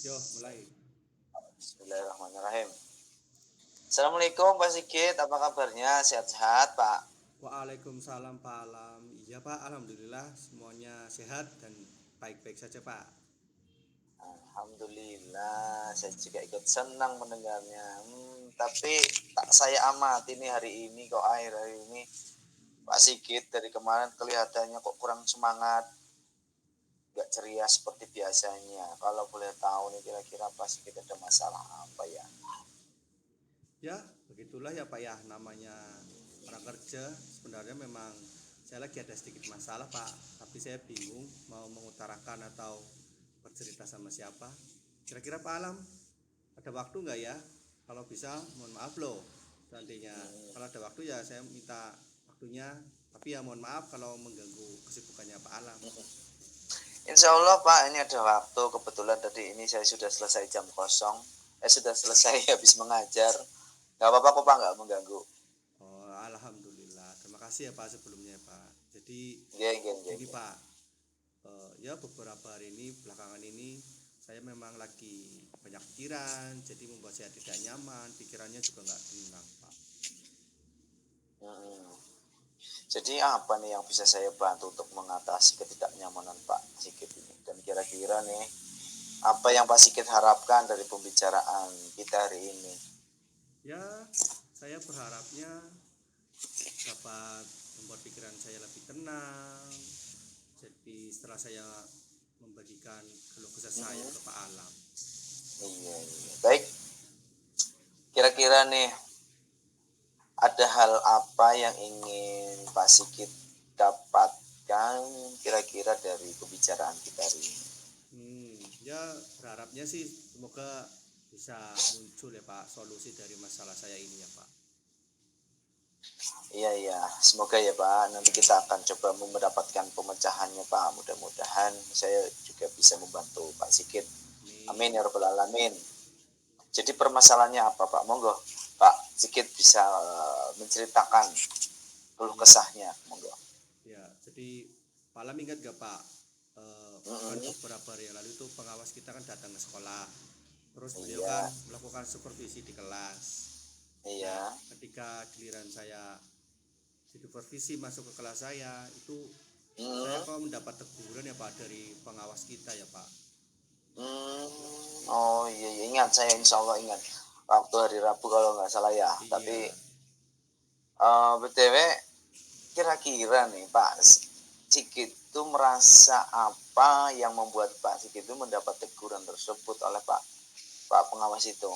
Yo, mulai. Bismillahirrahmanirrahim. Assalamualaikum Pak Sigit, apa kabarnya? Sehat-sehat Pak? Waalaikumsalam Pak Alam. Iya Pak, Alhamdulillah semuanya sehat dan baik-baik saja Pak. Alhamdulillah, saya juga ikut senang mendengarnya. Tapi tak saya amati nih hari ini kok akhir hari ini Pak Sigit dari kemarin kelihatannya kok kurang semangat, gak ceria seperti biasanya. Kalau boleh tahu nih kira-kira Pak Sigit ada masalah apa ya? Ya, begitulah ya Pak ya, namanya orang kerja. Sebenarnya memang saya lagi ada sedikit masalah Pak, tapi saya bingung mau mengutarakan atau bercerita sama siapa. Kira-kira Pak Alam ada waktu nggak ya? Kalau bisa, mohon maaf loh. Seandainya kalau ada waktu ya saya minta waktunya. Tapi ya mohon maaf kalau mengganggu kesibukannya Pak Alam. Insya Allah Pak, ini ada waktu. Kebetulan tadi ini saya sudah selesai jam kosong. Sudah selesai habis mengajar. Gak apa-apa kok Pak, nggak mengganggu. Oh, alhamdulillah. Terima kasih ya Pak sebelumnya Pak. Jadi Nggih, nggih, nggih, gini nggih. Pak, ya beberapa hari ini belakangan ini saya memang lagi banyak pikiran, jadi membuat saya tidak nyaman, pikirannya juga nggak tenang Pak. Mm-mm. Jadi apa nih yang bisa saya bantu untuk mengatasi ketidaknyamanan Pak Sigit ini? Dan kira-kira nih, apa yang Pak Sigit harapkan dari pembicaraan kita hari ini? Ya, saya berharapnya dapat membuat pikiran saya lebih tenang. Jadi setelah saya membagikan keluh kesah saya Mm-mm. ke Pak Alam. Iya, iya. Baik, kira-kira nih, ada hal apa yang ingin Pak Sigit dapatkan kira-kira dari pembicaraan kita hari ini? Ya berharapnya sih semoga bisa muncul ya Pak solusi dari masalah saya ini ya Pak. Iya, iya, semoga ya Pak, nanti kita akan coba mendapatkan pemecahannya Pak. Mudah-mudahan saya juga bisa membantu Pak Sigit. Amin Amin. ya Rabbal Alamin. Jadi permasalahannya apa Pak? Monggo Pak Sigit bisa menceritakan keluh Iya, kesahnya. Monggo. ya. Jadi Pak Alam ingat gak Pak? Kan Mm-mm. beberapa hari yang lalu itu pengawas kita kan datang ke sekolah. Terus beliau kan Iya, melakukan supervisi di kelas. Nah, iya. ketika giliran saya supervisi masuk ke kelas saya, itu saya Mm. kok mendapat teguran ya Pak dari pengawas kita ya Pak. Hmm, oh iya, iya, ingat saya insya Allah ingat. Waktu hari Rabu kalau nggak salah ya. Tapi Iya. BTW kira-kira nih Pak Sigit itu merasa apa yang membuat Pak Sigit itu mendapat teguran tersebut oleh Pak Pak pengawas itu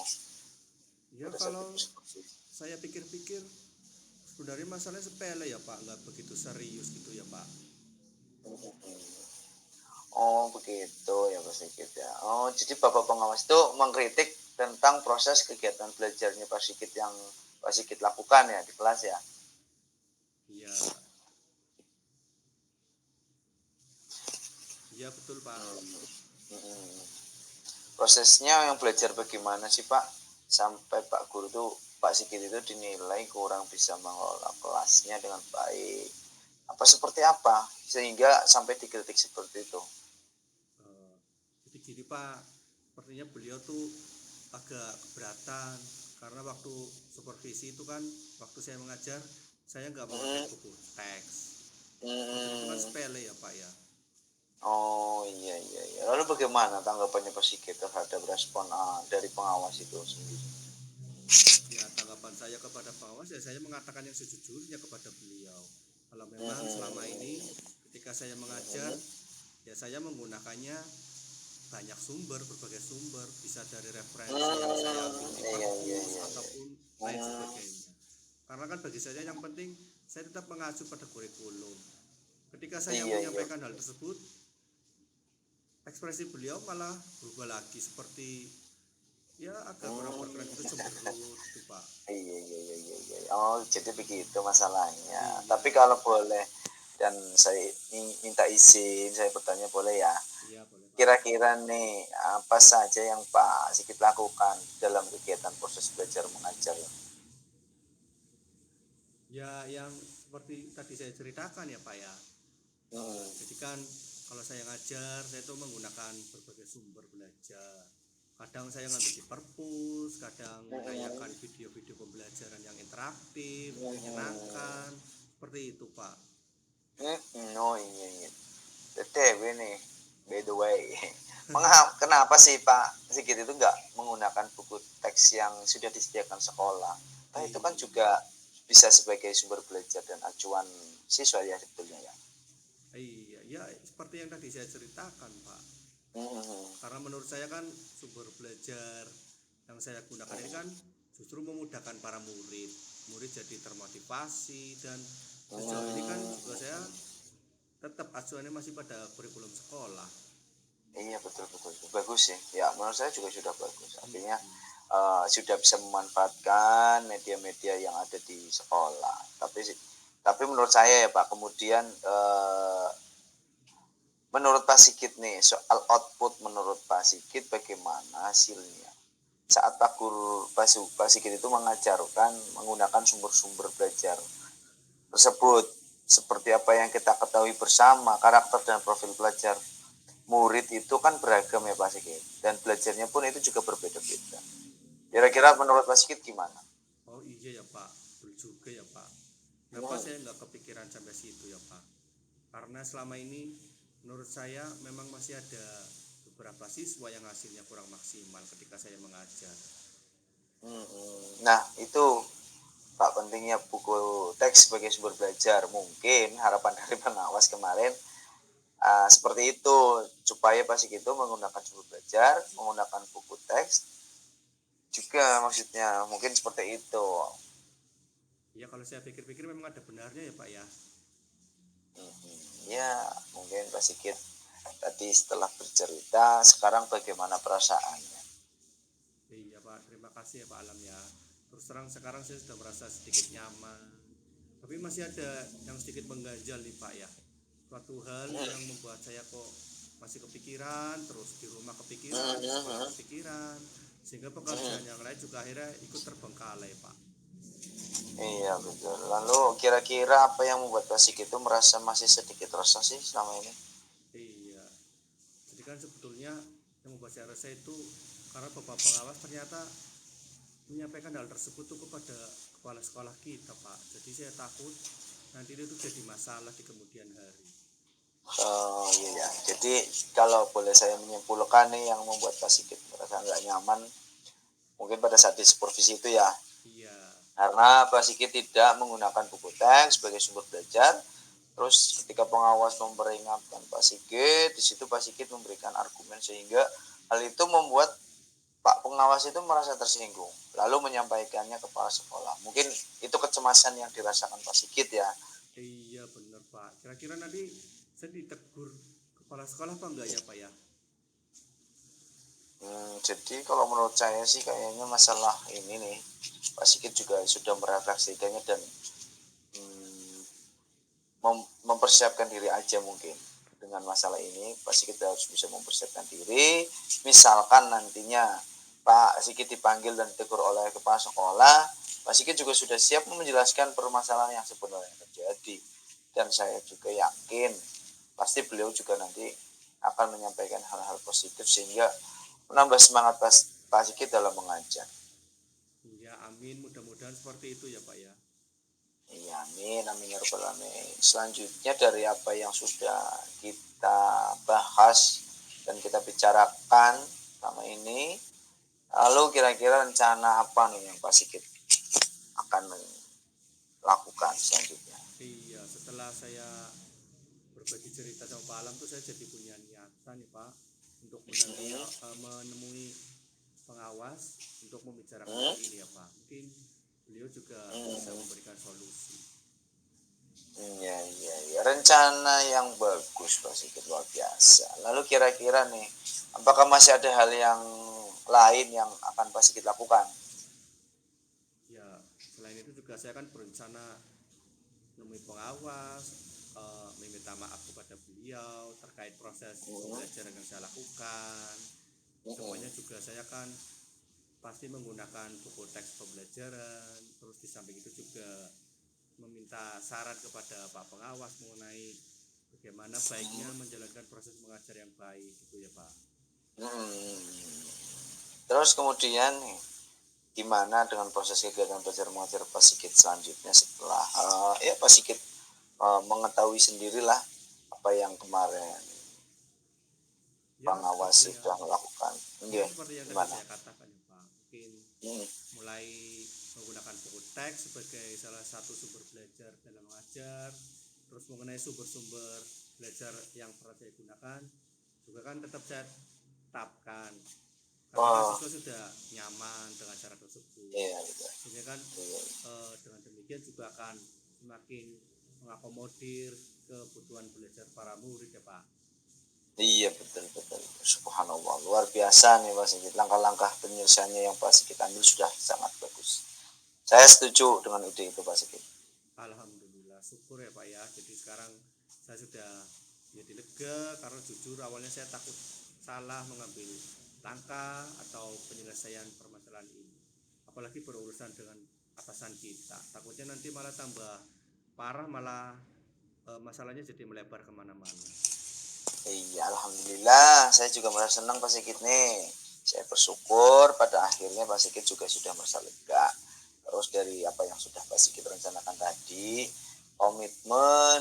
Ya pada saat kalau diskusi. saya pikir-pikir sebenarnya masalahnya sepele ya Pak, nggak begitu serius gitu ya Pak. Oh begitu ya Pak Sigit ya. Oh jadi Bapak pengawas itu mengkritik tentang proses kegiatan belajarnya Pak Sigit yang Pak Sigit lakukan ya di kelas ya. Iya, iya betul Pak. Hmm. Prosesnya yang belajar bagaimana sih Pak sampai Pak Guru tuh Pak Sigit itu dinilai kurang bisa mengelola kelasnya dengan baik. Apa seperti apa sehingga sampai dikritik seperti itu? Eh, jadi gini Pak, sepertinya beliau tuh agak keberatan karena waktu supervisi itu kan waktu saya mengajar saya nggak memakai Hmm, buku teks. Jadi itu kan hmm, sepele ya Pak ya. oh iya, iya, iya. Lalu bagaimana tanggapannya Pak Sigit terhadap respon dari pengawas itu sendiri? Ya tanggapan saya kepada pengawas ya saya mengatakan yang sejujurnya kepada beliau. Kalau memang selama ini Hmm, ketika saya mengajar hmm, ya saya menggunakannya banyak sumber, berbagai sumber, bisa dari referensi yang saya ambil di iya, iya, perpus iya, iya. ataupun lain Hmm, sebagainya. Karena kan bagi saya yang penting saya tetap mengacu pada kurikulum. Ketika saya iya, iya. menyampaikan hal tersebut, ekspresi beliau malah berubah lagi seperti ya agak kurang berkenan Hmm. gitu, cemberut gitu Pak. Iya, iya, iya, iya, iya. Oh, jadi begitu masalahnya. Tapi Iya, kalau boleh dan saya minta izin, saya bertanya boleh ya. iya boleh Pak. Kira-kira nih apa saja yang Pak Sigit lakukan dalam kegiatan proses belajar mengajar? Ya yang seperti tadi saya ceritakan ya Pak ya. Hmm, Jadi kan kalau saya ngajar, saya itu menggunakan berbagai sumber belajar. Kadang saya ngambil di perpus, kadang Mm-mm. menayangkan video-video pembelajaran yang interaktif, Mm-mm. menyenangkan, seperti itu Pak. Oh iya iya. BTW nih, by the way, kenapa sih Pak Sigit itu nggak menggunakan buku teks yang sudah disediakan sekolah? Nah, itu kan Iya, juga bisa sebagai sumber belajar dan acuan siswa ya sebetulnya ya. iya, ya seperti yang tadi saya ceritakan Pak. Hmm, Karena menurut saya kan sumber belajar yang saya gunakan ini kan justru memudahkan para murid. Murid jadi termotivasi dan sejauh ini kan juga saya hmm, tetap acuannya masih pada kurikulum sekolah. iya betul betul bagus sih. Ya menurut saya juga sudah bagus. Artinya Mm-mm. sudah bisa memanfaatkan media-media yang ada di sekolah. Tapi menurut saya ya Pak, kemudian menurut Pak Sigit nih, soal output menurut Pak Sigit bagaimana hasilnya? Saat Pak Sigit itu mengajarkan menggunakan sumber-sumber belajar tersebut, seperti apa yang kita ketahui bersama, karakter dan profil pelajar murid itu kan beragam ya Pak Sigit, dan belajarnya pun itu juga berbeda-beda. Kira-kira menurut Pak Sigit gimana? Oh iya ya Pak, betul juga ya Pak. Kenapa Hmm, saya nggak kepikiran sampai situ ya Pak? Karena selama ini menurut saya memang masih ada beberapa siswa yang hasilnya kurang maksimal ketika saya mengajar. Nah, itu Pak pentingnya buku teks sebagai sumber belajar. Mungkin harapan dari pengawas kemarin seperti itu supaya pasti itu menggunakan sumber belajar, menggunakan buku teks juga maksudnya mungkin seperti itu. Ya kalau saya pikir-pikir memang ada benarnya ya Pak ya. Ya mungkin Pak Sigit tadi setelah bercerita sekarang bagaimana perasaannya. Iya Pak, terima kasih ya Pak Alam ya. Terus terang sekarang saya sudah merasa sedikit nyaman. Tapi masih ada yang sedikit mengganjal nih Pak ya. Suatu hal yang membuat saya kok masih kepikiran, terus di rumah kepikiran, di sekolah kepikiran. Sehingga pekerjaan yang lain juga akhirnya ikut terbengkalai Pak. Iya betul. Lalu kira-kira apa yang membuat Pak Sigit itu merasa masih sedikit resah sih selama ini? Iya, jadi kan sebetulnya yang membuat saya resah itu karena Bapak pengawas ternyata menyampaikan hal tersebut tuh kepada kepala sekolah kita Pak. Jadi saya takut nanti itu jadi masalah di kemudian hari. Oh iya ya. Jadi kalau boleh saya menyimpulkan nih yang membuat Pak Sigit merasa nggak nyaman mungkin pada saat di supervisi itu ya. Iya, Karena Pak Sigit tidak menggunakan buku teks sebagai sumber belajar. Terus ketika pengawas memperingatkan Pak Sigit, di situ Pak Sigit memberikan argumen sehingga hal itu membuat Pak pengawas itu merasa tersinggung. Lalu menyampaikannya ke kepala sekolah. Mungkin itu kecemasan yang dirasakan Pak Sigit ya. iya benar Pak. Kira-kira nanti saya ditegur kepala sekolah apa enggak ya Pak ya? Jadi kalau menurut saya sih kayaknya masalah ini nih Pak Sigit juga sudah merefleksikannya dan hmm, mempersiapkan diri aja mungkin dengan masalah ini. Pak Sigit harus bisa mempersiapkan diri. Misalkan nantinya Pak Sigit dipanggil dan ditegur oleh kepala sekolah, Pak Sigit juga sudah siap menjelaskan permasalahan yang sebenarnya terjadi. Dan saya juga yakin pasti beliau juga nanti akan menyampaikan hal-hal positif sehingga menambah semangat Pak Sigit dalam mengajar. Iya, amin. Mudah-mudahan seperti itu ya Pak ya. Iya, amin, amin ya rabbal alamin. Selanjutnya dari apa yang sudah kita bahas dan kita bicarakan selama ini, lalu kira-kira rencana apa nih yang Pak Sigit akan lakukan selanjutnya? Iya, setelah saya berbagi cerita sama Pak Alam tuh saya jadi punya niatan nih Pak untuk Hmm, menemui pengawas untuk membicarakan hal hmm, ini ya Pak. Mungkin beliau juga bisa hmm, memberikan solusi. iya, iya, iya. Rencana yang bagus Pak Sigit luar biasa. Lalu kira-kira nih, apakah masih ada hal yang lain yang akan Pak Sigit lakukan? Ya, selain itu juga saya kan berencana menemui pengawas, meminta maaf kepada beliau terkait proses Hmm, pembelajaran yang saya lakukan. hmm, Semuanya juga saya kan pasti menggunakan buku teks pembelajaran. Terus di samping itu juga meminta saran kepada Pak Pengawas mengenai bagaimana baiknya menjalankan proses mengajar yang baik gitu ya Pak. hmm. Terus kemudian nih, gimana dengan proses kegiatan belajar mengajar Pak Sigit selanjutnya setelah ya Pak Sigit mengetahui sendirilah apa yang kemarin Ya pengawas seperti yang sudah melakukan. ya Nggih, seperti yang tadi gimana? saya katakan ya Pak, mungkin Hmm, mulai menggunakan buku teks sebagai salah satu sumber belajar dalam mengajar, terus mengenai sumber-sumber belajar yang pernah saya gunakan juga kan tetap saya tetapkan karena kan oh, siswa sudah nyaman dengan cara tersebut, iya betul. sehingga kan Iya, dengan demikian juga akan semakin mengakomodir kebutuhan belajar para murid ya Pak. iya betul betul. Subhanallah, luar biasa nih Pak Sigit. Langkah-langkah penyelesaiannya yang Pak Sigit ambil sudah sangat bagus. Saya setuju dengan ide itu Pak Sigit. Alhamdulillah, syukur ya Pak ya. Jadi sekarang saya sudah jadi lega karena jujur awalnya saya takut salah mengambil langkah atau penyelesaian permasalahan ini. Apalagi berurusan dengan atasan kita. Takutnya nanti malah tambah parah, malah masalahnya jadi melebar kemana-mana. Iya, alhamdulillah. Saya juga merasa senang Pak Sigit nih. Saya bersyukur pada akhirnya Pak Sigit juga sudah merasa lega. Terus dari apa yang sudah Pak Sigit rencanakan tadi, komitmen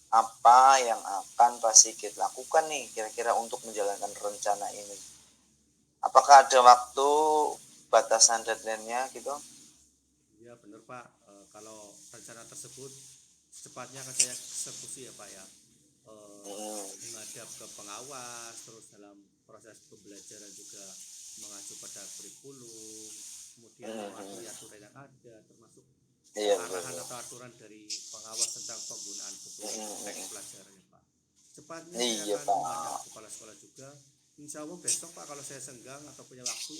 apa yang akan Pak Sigit lakukan nih kira-kira untuk menjalankan rencana ini? Apakah ada waktu batasan deadline-nya gitu? Ya benar Pak. Kalau rencana tersebut secepatnya akan saya eksekusi ya Pak ya. Hmm, Menghadap ke pengawas, terus dalam proses pembelajaran juga mengacu pada kurikulum, kemudian mematuhi hmm, aturan yang ada, termasuk iya betul. arahan atau aturan dari pengawas tentang penggunaan buku teks Hmm, pelajaran ya Pak. Cepatnya saya iya akan menghadap Pak. kepala sekolah juga. Insya Allah besok Pak kalau saya senggang atau punya waktu,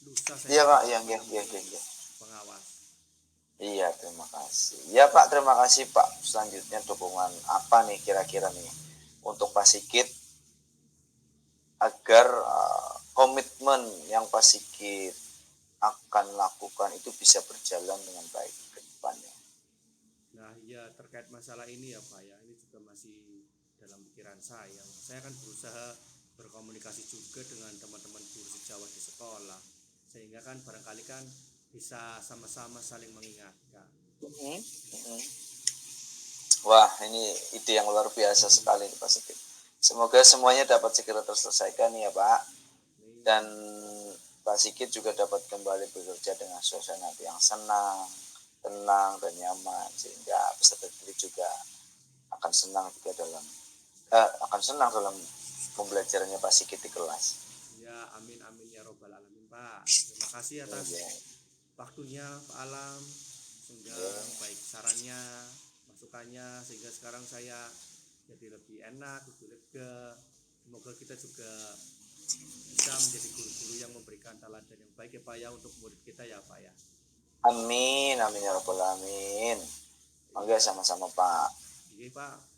lusa saya Iya Pak, akan iya, iya, iya, menemui iya, iya. pengawas. Iya, terima kasih. Ya Pak, terima kasih Pak. Selanjutnya dukungan apa nih kira-kira nih untuk Pak Sigit agar komitmen yang Pak Sigit akan lakukan itu bisa berjalan dengan baik ke depannya. Nah, ya terkait masalah ini ya Pak ya, ini juga masih dalam pikiran saya. Saya akan berusaha berkomunikasi juga dengan teman-teman guru sejawat di sekolah, sehingga kan barangkali kan bisa sama-sama saling mengingatkan. Mhm, mhm. Wah, ini ide yang luar biasa sekali nih Pak Sigit. Semoga semuanya dapat segera terselesaikan ya Pak. Dan Amin. Pak Sigit juga dapat kembali bekerja dengan suasana hati yang senang, tenang, dan nyaman. Sehingga peserta didik juga akan senang juga akan senang dalam pembelajarannya Pak Sigit di kelas. Ya, amin amin ya robbal alamin Pak. Terima kasih atas Iya, waktunya Pak Alam, sehingga iya. baik sarannya, masukannya, sehingga sekarang saya jadi lebih enak, lebih lega. Semoga kita juga bisa menjadi guru-guru yang memberikan teladan yang baik ya Pak ya untuk murid kita ya Pak ya. Amin, amin ya rabbal alamin. Mangga Ya, sama-sama Pak. iya Pak.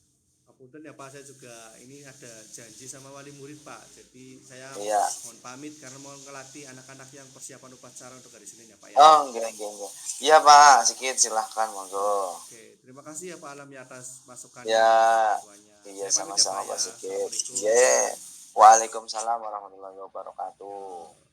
Punten ya Pak, saya juga ini ada janji sama wali murid Pak. Jadi saya Iya. mohon pamit karena mau ngelatih anak-anak yang persiapan upacara untuk hari Senin ya Pak ya. Oh, enggak, enggak, enggak. Iya Pak, Sigit silahkan monggo. Oke, terima kasih ya Pak Alam ya atas masukannya, Ya, atas bantuannya. iya Saya pamit ya sama-sama Pak Pak ya. Sigit. Assalamualaikum. Iya. Waalaikumsalam warahmatullahi wabarakatuh. Ya.